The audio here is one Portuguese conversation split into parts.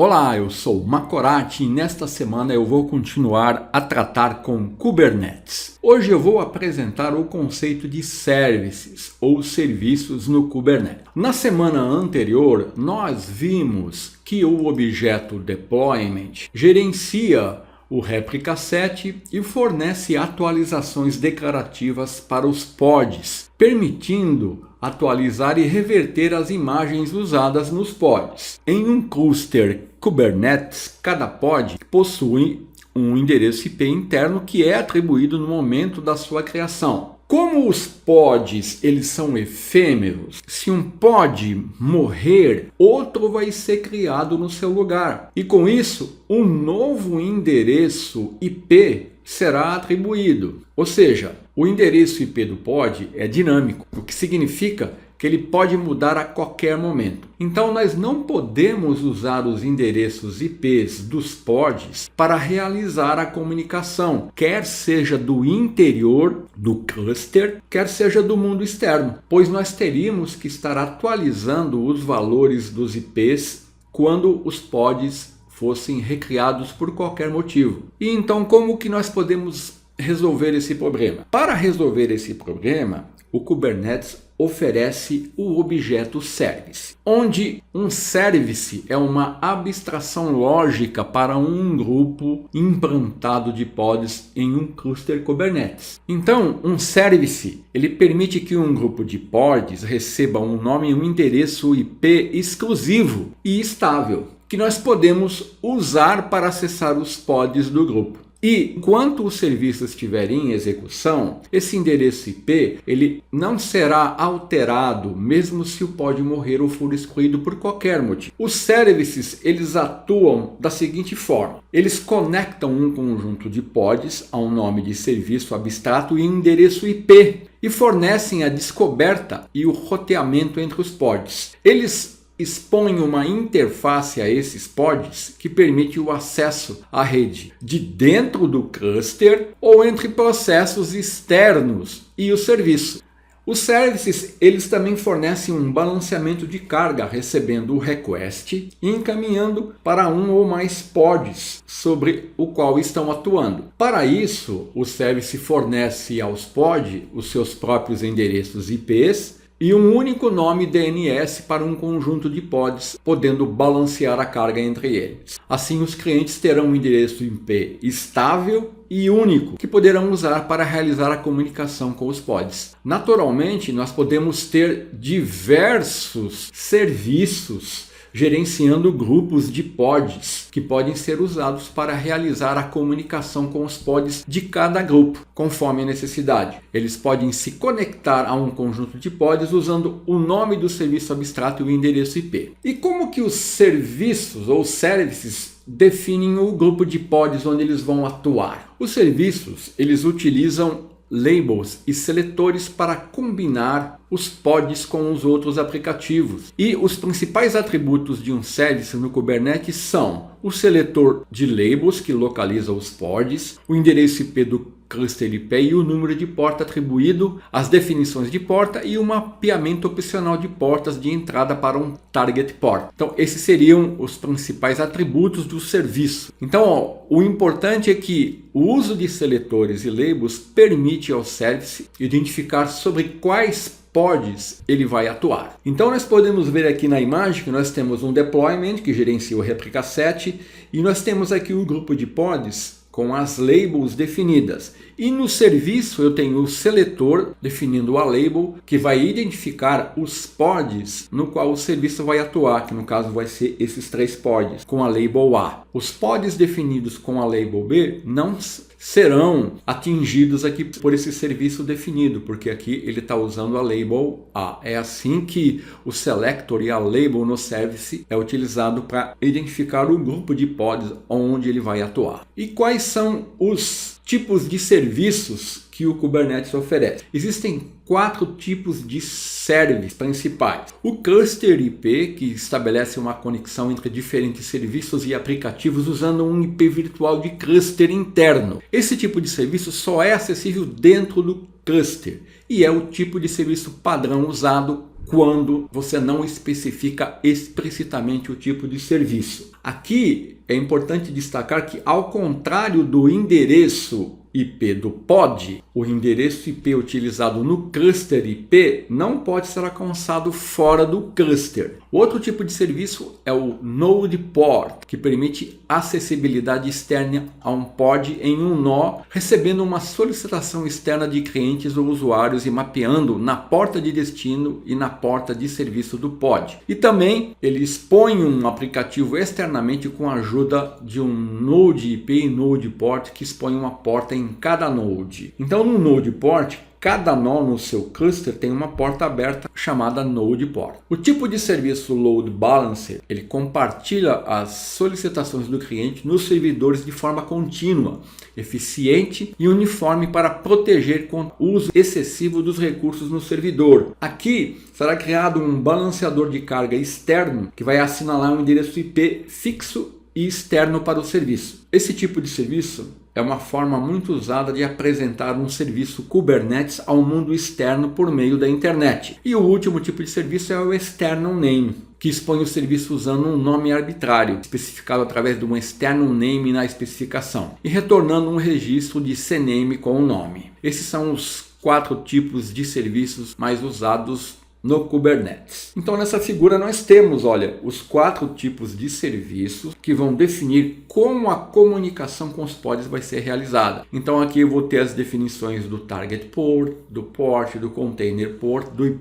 Olá, eu sou Macorati e nesta semana eu vou continuar a tratar com Kubernetes. Hoje eu vou apresentar o conceito de services ou serviços no Kubernetes. Na semana anterior, nós vimos que o objeto deployment gerencia o réplica set e fornece atualizações declarativas para os pods, permitindo atualizar e reverter as imagens usadas nos pods. Em um cluster Kubernetes, cada pod possui um endereço IP interno que é atribuído no momento da sua criação. Como os pods eles são efêmeros, se um pod morrer, outro vai ser criado no seu lugar. E com isso, um novo endereço IP será atribuído. Ou seja, o endereço IP do pod é dinâmico, o que significa que ele pode mudar a qualquer momento. Então nós não podemos usar os endereços IPs dos pods para realizar a comunicação, quer seja do interior do cluster, quer seja do mundo externo, pois nós teríamos que estar atualizando os valores dos IPs quando os pods fossem recriados por qualquer motivo. E então como que nós podemos resolver esse problema? Para resolver esse problema, o Kubernetes oferece o objeto service, onde um service é uma abstração lógica para um grupo implantado de pods em um cluster Kubernetes. Então, um service ele permite que um grupo de pods receba um nome e um endereço IP exclusivo e estável, que nós podemos usar para acessar os pods do grupo. E enquanto o serviço estiver em execução, esse endereço IP ele não será alterado mesmo se o pod morrer ou for excluído por qualquer motivo. Os services eles atuam da seguinte forma: eles conectam um conjunto de pods a um nome de serviço abstrato e endereço IP e fornecem a descoberta e o roteamento entre os pods. Eles expõe uma interface a esses pods que permite o acesso à rede de dentro do cluster ou entre processos externos e o serviço. Os services eles também fornecem um balanceamento de carga, recebendo o request e encaminhando para um ou mais pods sobre o qual estão atuando. Para isso, o service fornece aos pods os seus próprios endereços IPs e um único nome DNS para um conjunto de pods, podendo balancear a carga entre eles. Assim, os clientes terão um endereço IP estável e único, que poderão usar para realizar a comunicação com os pods. Naturalmente, nós podemos ter diversos serviços gerenciando grupos de pods que podem ser usados para realizar a comunicação com os pods de cada grupo, conforme a necessidade. Eles podem se conectar a um conjunto de pods usando o nome do serviço abstrato e o endereço IP. E como que os serviços ou services definem o grupo de pods onde eles vão atuar? Os serviços eles utilizam labels e seletores para combinar os pods com os outros aplicativos. E os principais atributos de um service no Kubernetes são o seletor de labels, que localiza os pods, o endereço IP do cluster IP e o número de porta atribuído, as definições de porta e o mapeamento opcional de portas de entrada para um target port. Então esses seriam os principais atributos do serviço. Então o importante é que o uso de seletores e labels permite ao service identificar sobre quais pods ele vai atuar. Então nós podemos ver aqui na imagem que nós temos um deployment que gerencia o réplica set e nós temos aqui um grupo de pods com as labels definidas. E no serviço eu tenho o seletor definindo a label que vai identificar os pods no qual o serviço vai atuar, que no caso vai ser esses 3 pods, com a label A. Os pods definidos com a label B não serão atingidos aqui por esse serviço definido, porque aqui ele está usando a label A. É assim que o selector e a label no service é utilizado para identificar o grupo de pods onde ele vai atuar. E quais são os tipos de serviços que o Kubernetes oferece? Existem 4 tipos de serviços principais. O cluster IP, que estabelece uma conexão entre diferentes serviços e aplicativos usando um IP virtual de cluster interno. Esse tipo de serviço só é acessível dentro do cluster e é o tipo de serviço padrão usado quando você não especifica explicitamente o tipo de serviço. Aqui é importante destacar que, ao contrário do endereço IP do pod, o endereço IP utilizado no cluster IP não pode ser alcançado fora do cluster. Outro tipo de serviço é o Node Port, que permite acessibilidade externa a um pod em um nó, recebendo uma solicitação externa de clientes ou usuários e mapeando na porta de destino e na porta de serviço do pod. E também ele expõe um aplicativo externamente com a ajuda de um Node IP e Node Port que expõe uma porta em cada node. Então, no Node Port, cada nó no seu cluster tem uma porta aberta chamada Node Port. O tipo de serviço Load Balancer, ele compartilha as solicitações do cliente nos servidores de forma contínua, eficiente e uniforme para proteger contra o uso excessivo dos recursos no servidor. Aqui será criado um balanceador de carga externo que vai assinalar um endereço IP fixo e externo para o serviço. Esse tipo de serviço é uma forma muito usada de apresentar um serviço Kubernetes ao mundo externo por meio da internet. E o último tipo de serviço é o External Name, que expõe o serviço usando um nome arbitrário, especificado através de um external name na especificação, e retornando um registro de CNAME com o nome. Esses são os 4 tipos de serviços mais usados no Kubernetes. Então, nessa figura nós temos, olha, os 4 tipos de serviços que vão definir como a comunicação com os pods vai ser realizada. Então, aqui eu vou ter as definições do Target Port, do Port, do Container Port, do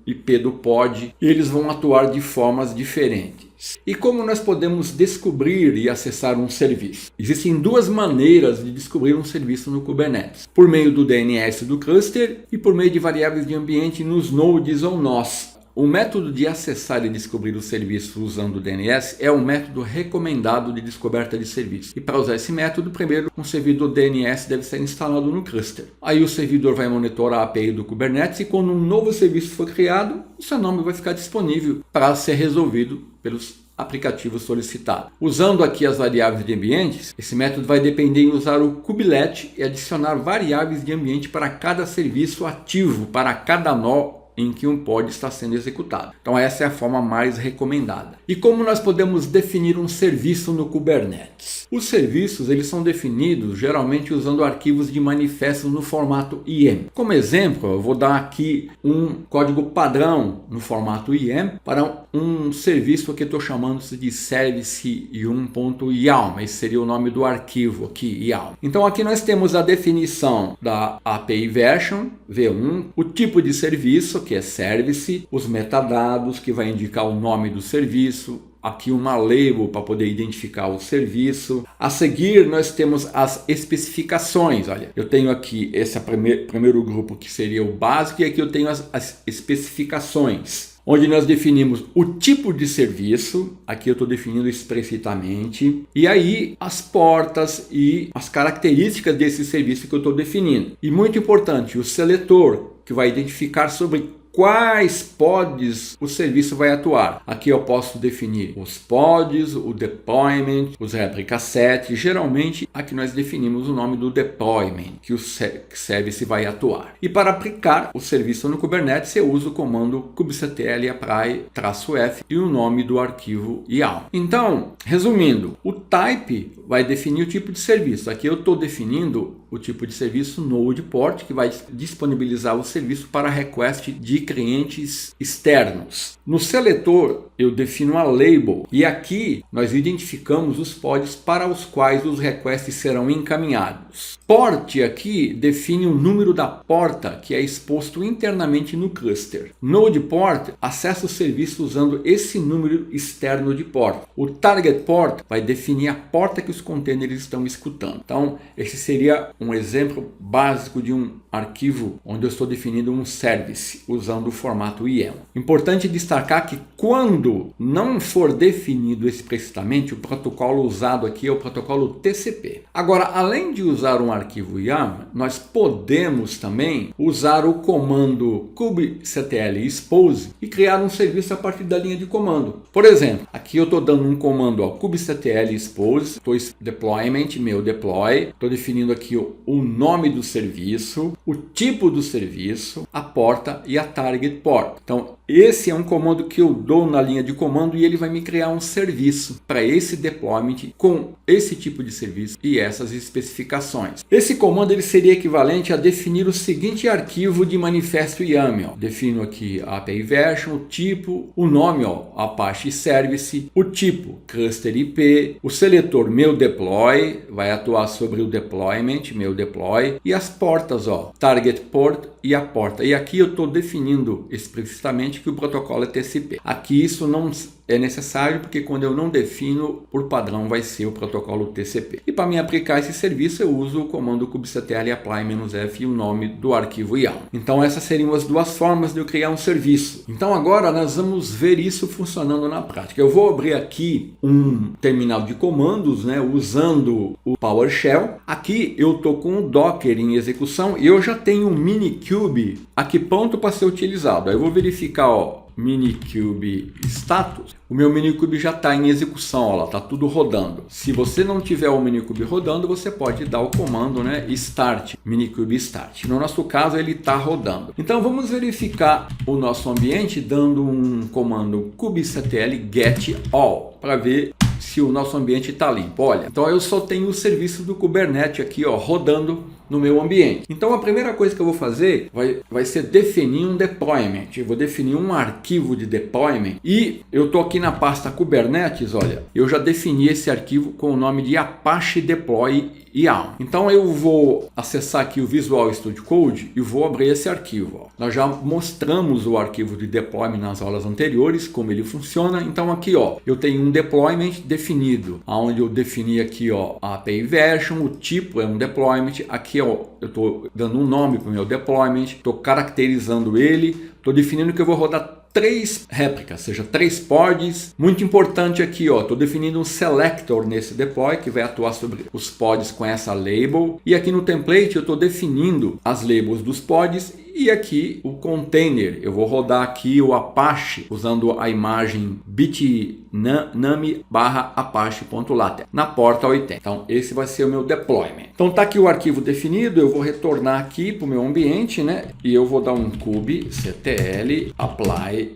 IP do pod, e eles vão atuar de formas diferentes. E como nós podemos descobrir e acessar um serviço? Existem 2 maneiras de descobrir um serviço no Kubernetes: por meio do DNS do cluster e por meio de variáveis de ambiente nos nodes ou nós. O método de acessar e descobrir o serviço usando o DNS é o método recomendado de descoberta de serviço. E para usar esse método, primeiro um servidor DNS deve ser instalado no cluster. Aí o servidor vai monitorar a API do Kubernetes e quando um novo serviço for criado, o seu nome vai ficar disponível para ser resolvido pelos aplicativos solicitados. Usando aqui as variáveis de ambientes, esse método vai depender em usar o kubelet e adicionar variáveis de ambiente para cada serviço ativo, para cada nó em que um pod está sendo executado. Então essa é a forma mais recomendada. E como nós podemos definir um serviço no Kubernetes? Os serviços eles são definidos geralmente usando arquivos de manifestos no formato IAM. Como exemplo, eu vou dar aqui um código padrão no formato IAM para um serviço que eu estou chamando de service1.yaml. Esse seria o nome do arquivo aqui, YAML. Então aqui nós temos a definição da API version V1, o tipo de serviço, que é service, os metadados, que vai indicar o nome do serviço, aqui uma label para poder identificar o serviço. A seguir nós temos as especificações. Olha, eu tenho aqui esse primeiro grupo que seria o básico e aqui eu tenho as especificações, onde nós definimos o tipo de serviço, aqui eu estou definindo explicitamente, e aí as portas e as características desse serviço que eu estou definindo. E muito importante, o seletor, que vai identificar sobre quais pods o serviço vai atuar. Aqui eu posso definir os pods, o deployment, os replica set. Geralmente aqui nós definimos o nome do deployment que o service vai atuar. E para aplicar o serviço no Kubernetes eu uso o comando kubectl apply-f e o nome do arquivo YAML. Então, resumindo, o type vai definir o tipo de serviço. Aqui eu estou definindo o tipo de serviço Node Port, que vai disponibilizar o serviço para request de clientes externos. No seletor, eu defino a label e aqui nós identificamos os pods para os quais os requests serão encaminhados. Port aqui define o número da porta que é exposto internamente no cluster. Node Port acessa o serviço usando esse número externo de porta. O Target Port vai definir a porta que os containers estão escutando. Então, esse seria um exemplo básico de um arquivo onde eu estou definindo um service usando o formato YAML. Importante destacar que quando não for definido explicitamente, o protocolo usado aqui é o protocolo TCP. Agora, além de usar um arquivo YAML, nós podemos também usar o comando kubectl expose e criar um serviço a partir da linha de comando. Por exemplo, aqui eu estou dando um comando ao kubectl expose, estou deployment, meu deploy, estou definindo aqui o nome do serviço, o tipo do serviço, a porta e a target port. Então, esse é um comando que eu dou na linha de comando e ele vai me criar um serviço para esse deployment com esse tipo de serviço e essas especificações. Esse comando ele seria equivalente a definir o seguinte arquivo de manifesto YAML. Defino aqui a API version, o tipo, o nome Apache Service, o tipo cluster IP, o seletor meu deploy, vai atuar sobre o deployment, meu deploy, e as portas, target port e a porta. E aqui eu estou definindo explicitamente que o protocolo é TCP. Aqui isso não é necessário porque quando eu não defino, por padrão vai ser o protocolo TCP. E para me aplicar esse serviço eu uso o comando kubectl apply-f e o nome do arquivo YAML. Então essas seriam as duas formas de eu criar um serviço. Então agora nós vamos ver isso funcionando na prática. Eu vou abrir aqui um terminal de comandos, usando o PowerShell. Aqui eu estou com o Docker em execução e eu já tenho um Minikube aqui pronto para ser utilizado. Aí eu vou verificar, Minikube status. O meu Minikube já está em execução, está tudo rodando. Se você não tiver o Minikube rodando, você pode dar o comando, start, Minikube start. No nosso caso, ele está rodando. Então vamos verificar o nosso ambiente dando um comando kubectl get all para ver se o nosso ambiente está limpo. Olha, então eu só tenho o serviço do Kubernetes aqui, rodando no meu ambiente. Então a primeira coisa que eu vou fazer vai ser definir um deployment. Eu vou definir um arquivo de deployment e eu estou aqui na pasta Kubernetes, olha, eu já defini esse arquivo com o nome de Apache Deploy YAML. Então eu vou acessar aqui o Visual Studio Code e vou abrir esse arquivo. Nós já mostramos o arquivo de deployment nas aulas anteriores, como ele funciona. Então aqui eu tenho um deployment definido, onde eu defini aqui a API version, o tipo é um deployment, aqui eu estou dando um nome para o meu deployment, estou caracterizando ele, estou definindo que eu vou rodar 3 réplicas, seja 3 pods. Muito importante aqui, estou definindo um selector nesse deploy que vai atuar sobre os pods com essa label. E aqui no template eu estou definindo as labels dos pods e aqui o container. Eu vou rodar aqui o Apache usando a imagem bitnami/apache.lat na porta 80. Então esse vai ser o meu deployment. Então tá aqui o arquivo definido. Eu vou retornar aqui para o meu ambiente, e eu vou dar um kubectl apply-f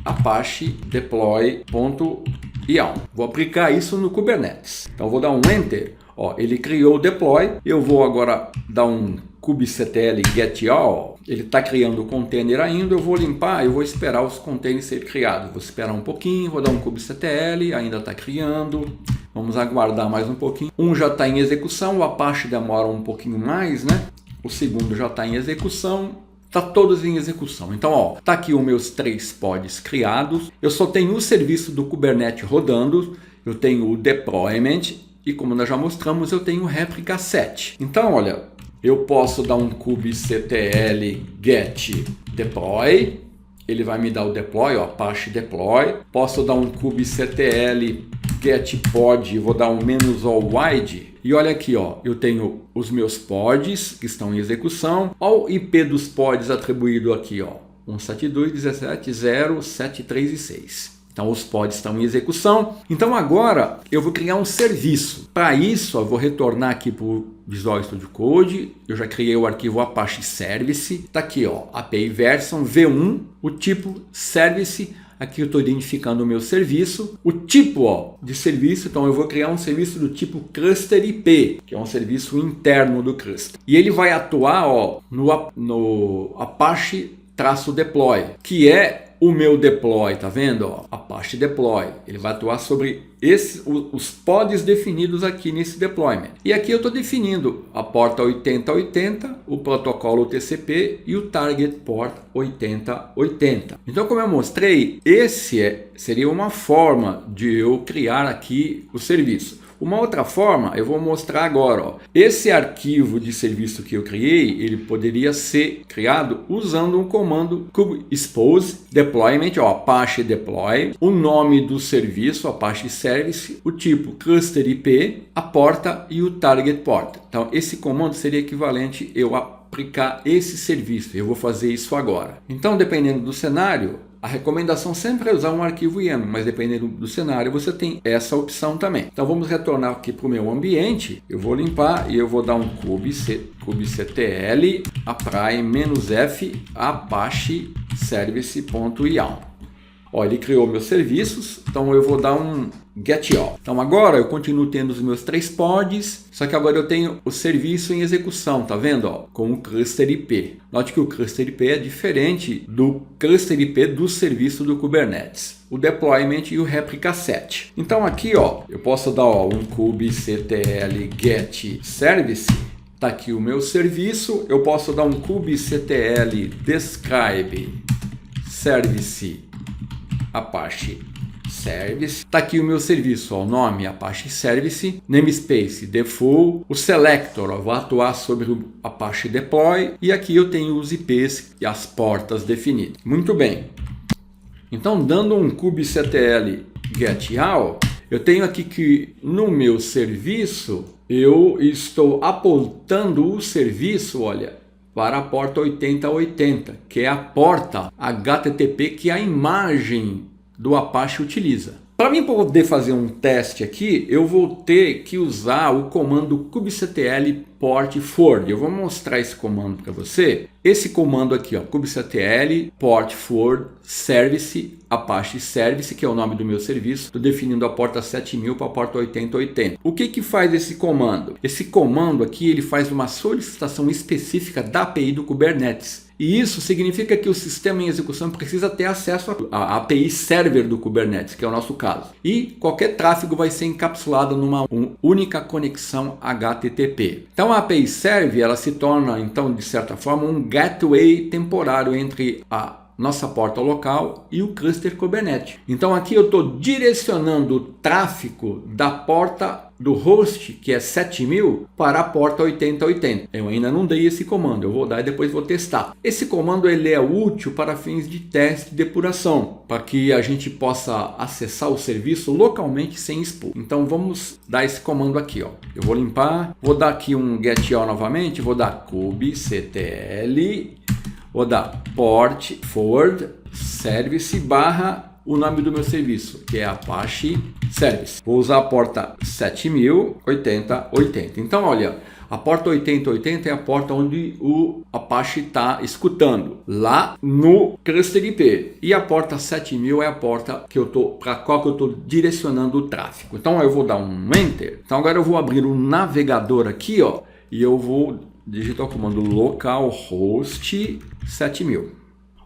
apache deploy.yaml. Vou aplicar isso no Kubernetes. Então vou dar um enter. Ele criou o deploy. Eu vou agora dar um kubectl get all. Ele está criando o container ainda. Eu vou limpar, eu vou esperar os containers serem criados. Vou esperar um pouquinho, vou dar um kubectl, ainda está criando. Vamos aguardar mais um pouquinho. Um já está em execução, o Apache demora um pouquinho mais, O segundo já está em execução. Está todos em execução. Então, tá aqui os meus 3 pods criados. Eu só tenho o serviço do Kubernetes rodando. Eu tenho o deployment e, como nós já mostramos, eu tenho o réplica set. Então, olha, eu posso dar um kubectl get deploy. Ele vai me dar o deploy, Apache deploy. Posso dar um kubectl get pod, vou dar um -all wide. E olha aqui, eu tenho os meus pods que estão em execução. Olha o IP dos pods atribuído aqui, 172.17.0.7.3 e 6. Então os pods estão em execução. Então agora eu vou criar um serviço. Para isso eu vou retornar aqui para o Visual Studio Code. Eu já criei o arquivo Apache Service. Está aqui, API version v1, o tipo service. Aqui eu estou identificando o meu serviço, o tipo de serviço. Então eu vou criar um serviço do tipo cluster IP, que é um serviço interno do cluster. E ele vai atuar no Apache-deploy, que é o meu deploy, tá vendo? Apache deploy. Ele vai atuar sobre os pods definidos aqui nesse deployment. E aqui eu estou definindo a porta 8080, o protocolo TCP e o target port 8080. Então, como eu mostrei, seria uma forma de eu criar aqui o serviço. Uma outra forma, eu vou mostrar agora. Esse arquivo de serviço que eu criei, ele poderia ser criado usando um comando kubespose deployment, Apache deploy, o nome do serviço, Apache Service, o tipo cluster IP, a porta e o target port. Então, esse comando seria equivalente eu aplicar esse serviço. Eu vou fazer isso agora. Então, dependendo do cenário, a recomendação sempre é usar um arquivo YAML, mas dependendo do cenário você tem essa opção também. Então vamos retornar aqui para o meu ambiente. Eu vou limpar e eu vou dar um kubectl apply-f apache service.yawn. Ó, ele criou meus serviços, então eu vou dar um get all. Então agora eu continuo tendo os meus 3 pods, só que agora eu tenho o serviço em execução, tá vendo? Ó, com o cluster IP. Note que o cluster IP é diferente do cluster IP do serviço do Kubernetes, o deployment e o replica set. Então aqui, ó, eu posso dar um kubectl get service. Tá aqui o meu serviço, eu posso dar um kubectl describe service Apache Service. Tá aqui o meu serviço, ó, o nome Apache Service, namespace default, o selector, ó, vou atuar sobre o Apache Deploy, e aqui eu tenho os IPs e as portas definidas. Muito bem. Então, dando um kubectl get all, eu tenho aqui que no meu serviço eu estou apontando o serviço, olha, para a porta 8080, que é a porta HTTP que a imagem do Apache utiliza. Para mim poder fazer um teste aqui, eu vou ter que usar o comando kubectl port forward. Eu vou mostrar esse comando para você. Esse comando aqui, ó, kubectl port forward service Apache Service, que é o nome do meu serviço. Estou definindo a porta 7000 para a porta 8080. O que faz esse comando? Esse comando aqui ele faz uma solicitação específica da API do Kubernetes. E isso significa que o sistema em execução precisa ter acesso à API server do Kubernetes, que é o nosso caso. E qualquer tráfego vai ser encapsulado numa única conexão HTTP. Então a API server ela se torna, então, de certa forma, um gateway temporário entre a nossa porta local e o cluster Kubernetes. Então aqui eu estou direcionando o tráfego da porta do host, que é 7000, para a porta 8080. Eu ainda não dei esse comando, eu vou dar e depois vou testar. Esse comando ele é útil para fins de teste e depuração, para que a gente possa acessar o serviço localmente sem expor. Então vamos dar esse comando aqui, ó. Eu vou limpar, vou dar aqui um get all novamente, vou dar kubectl, vou dar port forward service barra o nome do meu serviço, que é Apache Service. Vou usar a porta 7000, 8080. Então, olha, a porta 8080 é a porta onde o Apache está escutando, lá no cluster IP. E a porta 7000 é a porta que para qual que eu estou direcionando o tráfego. Então, eu vou dar um Enter. Então, agora eu vou abrir um navegador aqui, ó, e eu vou digitar o comando localhost 7000.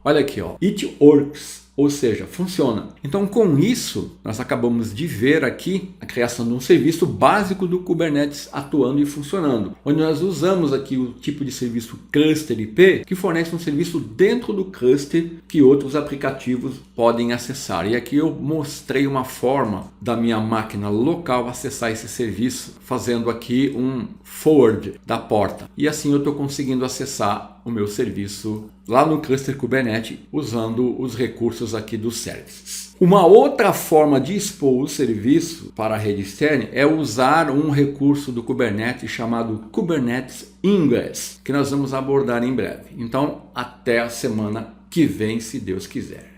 Olha aqui, ó, it works. Ou seja, funciona. Então, com isso, nós acabamos de ver aqui a criação de um serviço básico do Kubernetes atuando e funcionando, onde nós usamos aqui o tipo de serviço cluster IP, que fornece um serviço dentro do cluster que outros aplicativos podem acessar. E aqui eu mostrei uma forma da minha máquina local acessar esse serviço, fazendo aqui um forward da porta. E assim eu estou conseguindo acessar o meu serviço lá no cluster Kubernetes usando os recursos aqui dos services. Uma outra forma de expor o serviço para a rede externa é usar um recurso do Kubernetes chamado Kubernetes Ingress, que nós vamos abordar em breve. Então, até a semana que vem, se Deus quiser.